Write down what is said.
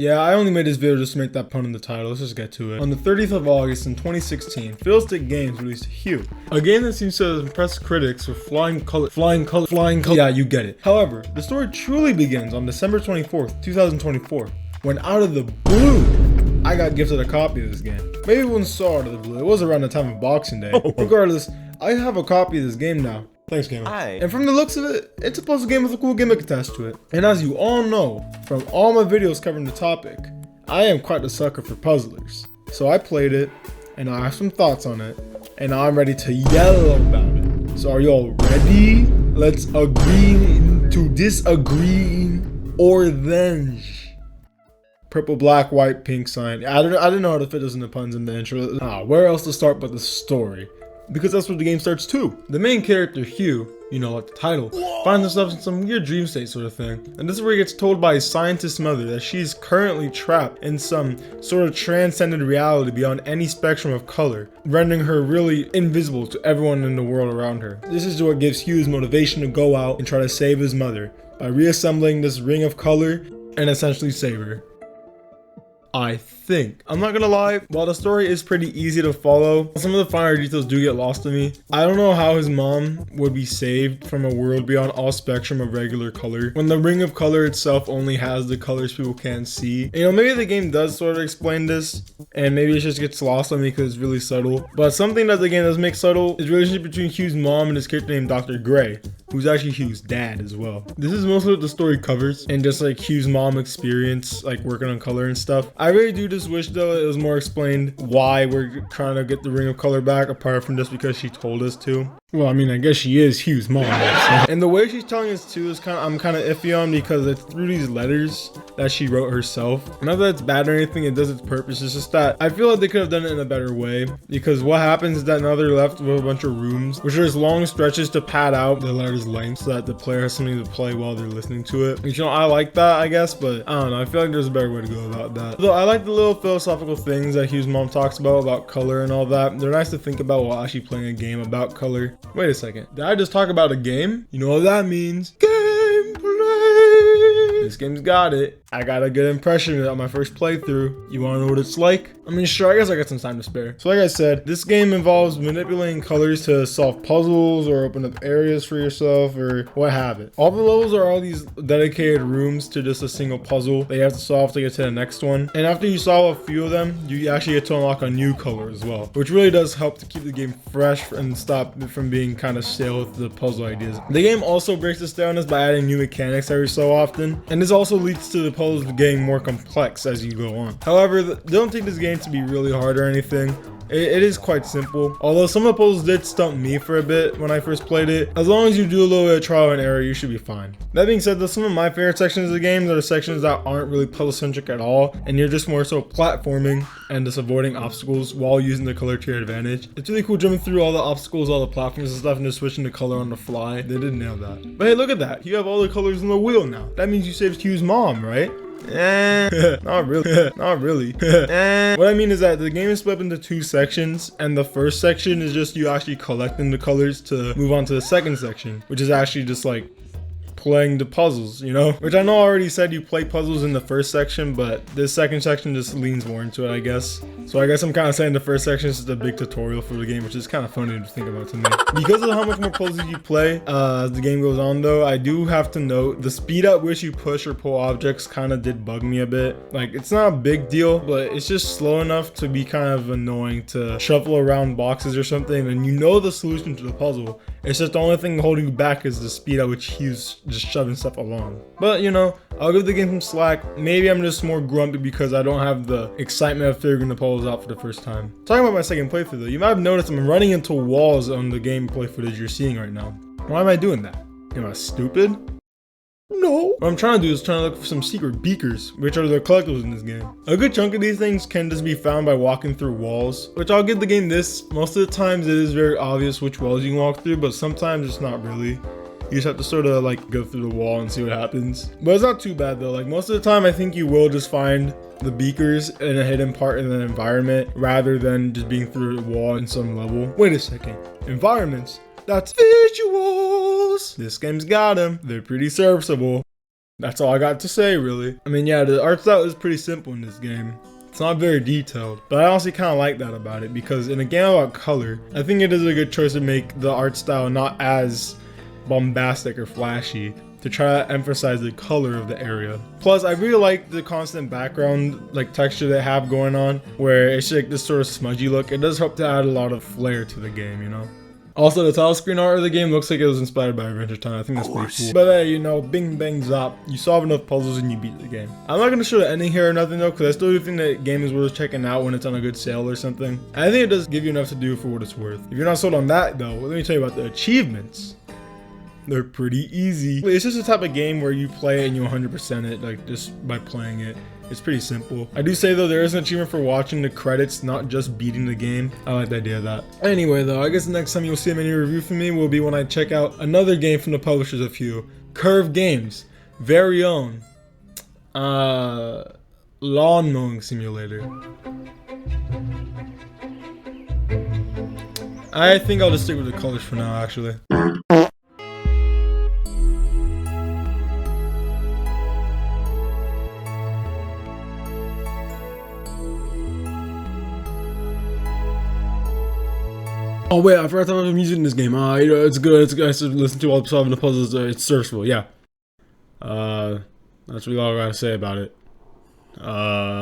Yeah, I only made this video just to make that pun in the title. Let's just get to it. On the 30th of August in 2016, Fiddlestick Games released HUE, a game that seems to impress critics with flying color. Yeah, you get it. However, the story truly begins on December 24th, 2024, when out of the blue, I got gifted a copy of this game. Maybe it wasn't so out of the blue. It was around the time of Boxing Day. Regardless, I have a copy of this game now. Thanks, gamer. And from the looks of it, it's a puzzle game with a cool gimmick attached to it. And as you all know, from all my videos covering the topic, I am quite a sucker for puzzlers. So I played it, and I have some thoughts on it, and I'm ready to yell about it. So are you all ready? Let's agree to disagree or revenge. Purple, black, white, pink sign. I didn't know how to fit those in the puns in the intro. Where else to start but the story? Because that's where the game starts too. The main character, HUE, you know, like the title, finds himself in some weird dream state sort of thing. And this is where he gets told by his scientist mother that she's currently trapped in some sort of transcended reality beyond any spectrum of color, rendering her really invisible to everyone in the world around her. This is what gives HUE his motivation to go out and try to save his mother by reassembling this ring of color and essentially save her. I think. I'm not gonna lie, while the story is pretty easy to follow, some of the finer details do get lost to me. I don't know how his mom would be saved from a world beyond all spectrum of regular color when the ring of color itself only has the colors people can't see. You know, maybe the game does sort of explain this, and maybe it just gets lost on me because it's really subtle. But something that the game does make subtle is the relationship between HUE's mom and his character named Dr. Gray, who's actually HUE's dad as well. This is mostly what the story covers, and just like HUE's mom experience, like working on color and stuff. I really do just wish though it was more explained why we're trying to get the ring of color back, apart from just because she told us to. Well, I mean, I guess she is HUE's mom. And the way she's telling us too is I'm kind of iffy on, because it's through these letters that she wrote herself. Not that it's bad or anything, it does its purpose. It's just that I feel like they could have done it in a better way, because what happens is that now they're left with a bunch of rooms, which are just long stretches to pad out the letters length so that the player has something to play while they're listening to it. Which, you know, I like that, I guess, but I don't know. I feel like there's a better way to go about that. Though I like the little philosophical things that HUE's mom talks about color and all that. They're nice to think about while actually playing a game about color. Wait a second. Did I just talk about a game? You know what that means? Gameplay! This game's got it. I got a good impression on my first playthrough. You wanna know what it's like? I mean, sure, I guess I got some time to spare. So like I said, this game involves manipulating colors to solve puzzles or open up areas for yourself or what have it. All the levels are all these dedicated rooms to just a single puzzle that you have to solve to get to the next one. And after you solve a few of them, you actually get to unlock a new color as well, which really does help to keep the game fresh and stop it from being kind of stale with the puzzle ideas. The game also breaks this down by adding new mechanics every so often, and this also leads to the puzzles getting more complex as you go on. However, don't take this game to be really hard or anything. It is quite simple, although some of the puzzles did stump me for a bit when I first played it. As long as you do a little bit of trial and error, you should be fine. That being said, though, some of my favorite sections of the game are the sections that aren't really puzzle-centric at all, and you're just more so platforming and just avoiding obstacles while using the color to your advantage. It's really cool jumping through all the obstacles, all the platforms and stuff, and just switching the color on the fly. They did nail that. But hey, look at that. You have all the colors in the wheel now. That means you saved HUE's mom, right? Not really. Not really. What I mean is that the game is split into two sections, and the first section is just you actually collecting the colors to move on to the second section, which is actually just like playing the puzzles, you know? Which I know I already said you play puzzles in the first section, but this second section just leans more into it, I guess. So I guess I'm kind of saying the first section is just a big tutorial for the game, which is kind of funny to think about to me. Because of how much more puzzles you play as the game goes on though, I do have to note the speed at which you push or pull objects kind of did bug me a bit. Like, it's not a big deal, but it's just slow enough to be kind of annoying to shuffle around boxes or something, and you know the solution to the puzzle. It's just the only thing holding you back is the speed at which HUE's just shoving stuff along. But you know, I'll give the game some slack. Maybe I'm just more grumpy because I don't have the excitement of figuring the puzzles out for the first time. Talking about my second playthrough though, you might have noticed I'm running into walls on the gameplay footage you're seeing right now. Why am I doing that? Am I stupid? No. What I'm trying to do is trying to look for some secret beakers, which are the collectibles in this game. A good chunk of these things can just be found by walking through walls, which I'll give the game this. Most of the times it is very obvious which walls you can walk through, but sometimes it's not really. You just have to sort of like go through the wall and see what happens. But it's not too bad though. Like most of the time I think you will just find the beakers in a hidden part in the environment rather than just being through a wall in some level. Wait a second. Environments? That's visuals! This game's got them. They're pretty serviceable. That's all I got to say, really. I mean, yeah, the art style is pretty simple in this game. It's not very detailed, but I honestly kind of like that about it, because in a game about color, I think it is a good choice to make the art style not as bombastic or flashy, to try to emphasize the color of the area. Plus, I really like the constant background like texture they have going on, where it's like this sort of smudgy look. It does help to add a lot of flair to the game, you know? Also, the title screen art of the game looks like it was inspired by Adventure Time. I think that's pretty cool. But hey, you know, bing bang zop, you solve enough puzzles and you beat the game. I'm not gonna show the ending here or nothing though, because I still do think the game is worth checking out when it's on a good sale or something. And I think it does give you enough to do for what it's worth. If you're not sold on that though, let me tell you about the achievements. They're pretty easy. It's just a type of game where you play it and you 100% it, like just by playing it. It's pretty simple. I do say though, there is an achievement for watching the credits, not just beating the game. I like the idea of that. Anyway though, I guess the next time you'll see a mini review from me will be when I check out another game from the publishers of HUE, Curve Games' very own lawn mowing simulator. I think I'll just stick with the colors for now, actually. Oh wait, I forgot to have music in this game. You know, it's good. It's good. I should listen to while solving the puzzles. It's serviceable. Yeah. That's really all I gotta say about it.